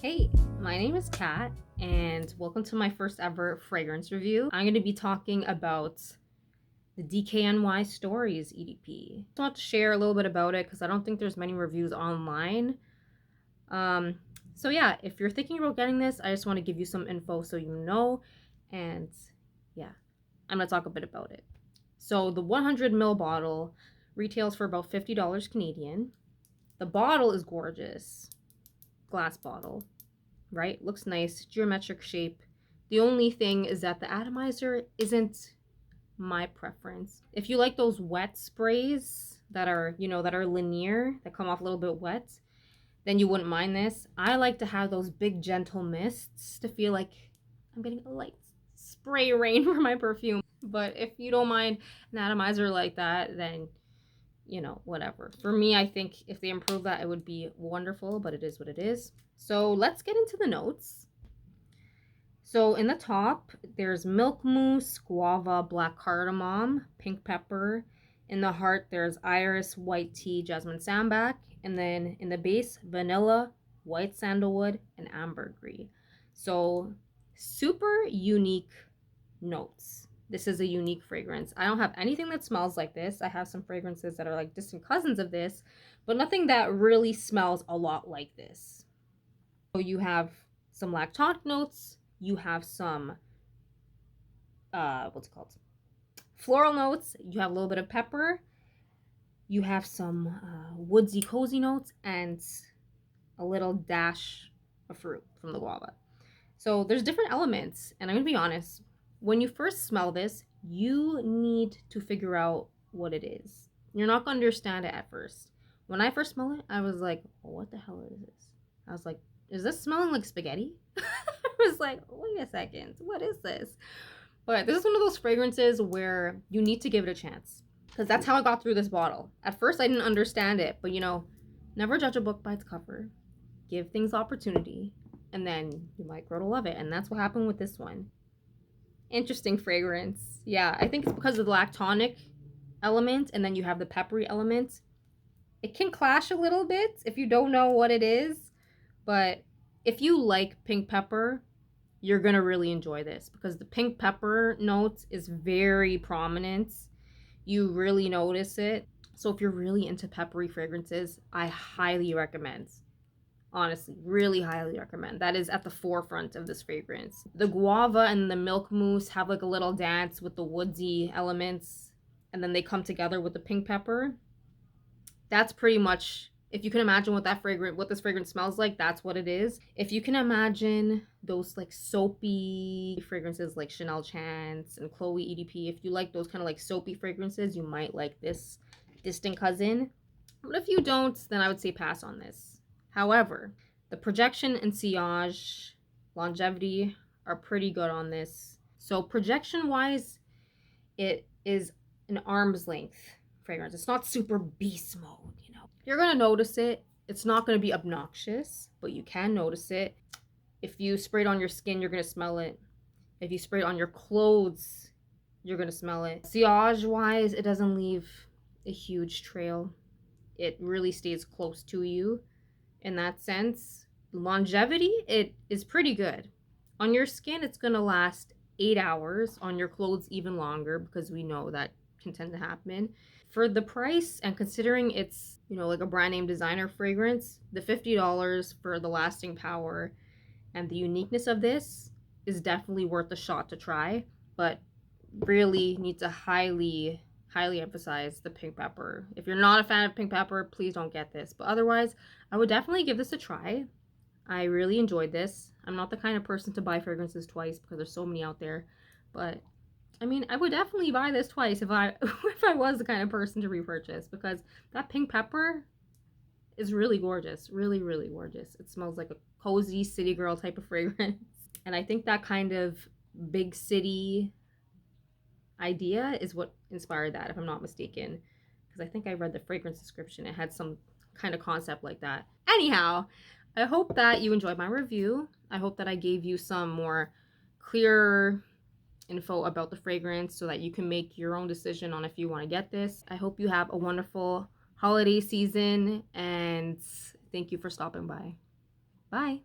Hey, my name is Kat, and welcome to my first ever fragrance review. I'm going to be talking about the DKNY Stories EDP. I just want to share a little bit about it because I don't think there's many reviews online. So yeah, if you're thinking about getting this, I just want to give you some info so you know, and yeah, I'm going to talk a bit about it. So the 100 ml bottle retails for about $50 Canadian. The bottle is gorgeous. Glass bottle. Right? Looks nice, geometric shape. The only thing is that the atomizer isn't my preference. If you like those wet sprays that are, that are linear, that come off a little bit wet, then you wouldn't mind this. I like to have those big gentle mists to feel like I'm getting a light spray rain for my perfume. But if you don't mind an atomizer like that, then whatever. For me, I think if they improve that, it would be wonderful, but it is what it is. So let's get into the notes. So in the top, there's milk mousse, guava, black cardamom, pink pepper. In the heart, there's iris, white tea, jasmine sambac. And then in the base, vanilla, white sandalwood, and ambergris. So super unique notes. This is a unique fragrance. I don't have anything that smells like this. I have some fragrances that are like distant cousins of this, but nothing that really smells a lot like this. So you have some lactonic notes. You have some, what's it called? Floral notes. You have a little bit of pepper. You have some woodsy, cozy notes, and a little dash of fruit from the guava. So there's different elements, and I'm gonna be honest. When you first smell this, you need to figure out what it is. You're not going to understand it at first. When I first smelled it, I was like, what the hell is this? I was like, is this smelling like spaghetti? I was like, wait a second, what is this? But this is one of those fragrances where you need to give it a chance. Because that's how I got through this bottle. At first, I didn't understand it. But, never judge a book by its cover. Give things opportunity. And then you might grow to love it. And that's what happened with this one. Interesting fragrance. Yeah, I think it's because of the lactonic element and then you have the peppery element. It can clash a little bit if you don't know what it is, but if you like pink pepper, you're gonna really enjoy this because the pink pepper note is very prominent. You really notice it. So if you're really into peppery fragrances, I highly recommend. Honestly, really highly recommend. That is at the forefront of this fragrance. The guava and the milk mousse have like a little dance with the woodsy elements, and then they come together with the pink pepper. That's pretty much, if you can imagine what this fragrance smells like, that's what it is. If you can imagine those like soapy fragrances like Chanel Chance and Chloe EDP, if you like those kind of like soapy fragrances, you might like this distant cousin. But if you don't, then I would say pass on this. However, the projection and sillage, longevity are pretty good on this. So projection-wise, it is an arm's length fragrance. It's not super beast mode, You're going to notice it. It's not going to be obnoxious, but you can notice it. If you spray it on your skin, you're going to smell it. If you spray it on your clothes, you're going to smell it. Sillage-wise, it doesn't leave a huge trail. It really stays close to you. In that sense, longevity, it is pretty good. On your skin, it's going to last 8 hours. On your clothes, even longer, because we know that can tend to happen. For the price, and considering it's, like a brand name designer fragrance, the $50 for the lasting power and the uniqueness of this is definitely worth a shot to try. But really need to highly emphasize the pink pepper. If you're not a fan of pink pepper, please don't get this. But otherwise, I would definitely give this a try. I really enjoyed this. I'm not the kind of person to buy fragrances twice because there's so many out there. But I mean, I would definitely buy this twice if I was the kind of person to repurchase, because that pink pepper is really gorgeous. Really, really gorgeous. It smells like a cozy city girl type of fragrance. And I think that kind of big city idea is what inspired that, if I'm not mistaken, because I think I read the fragrance description. It had some kind of concept like that. Anyhow, I hope that you enjoyed my review. I hope that I gave you some more clear info about the fragrance so that you can make your own decision on if you want to get this. I hope you have a wonderful holiday season, and thank you for stopping by. Bye.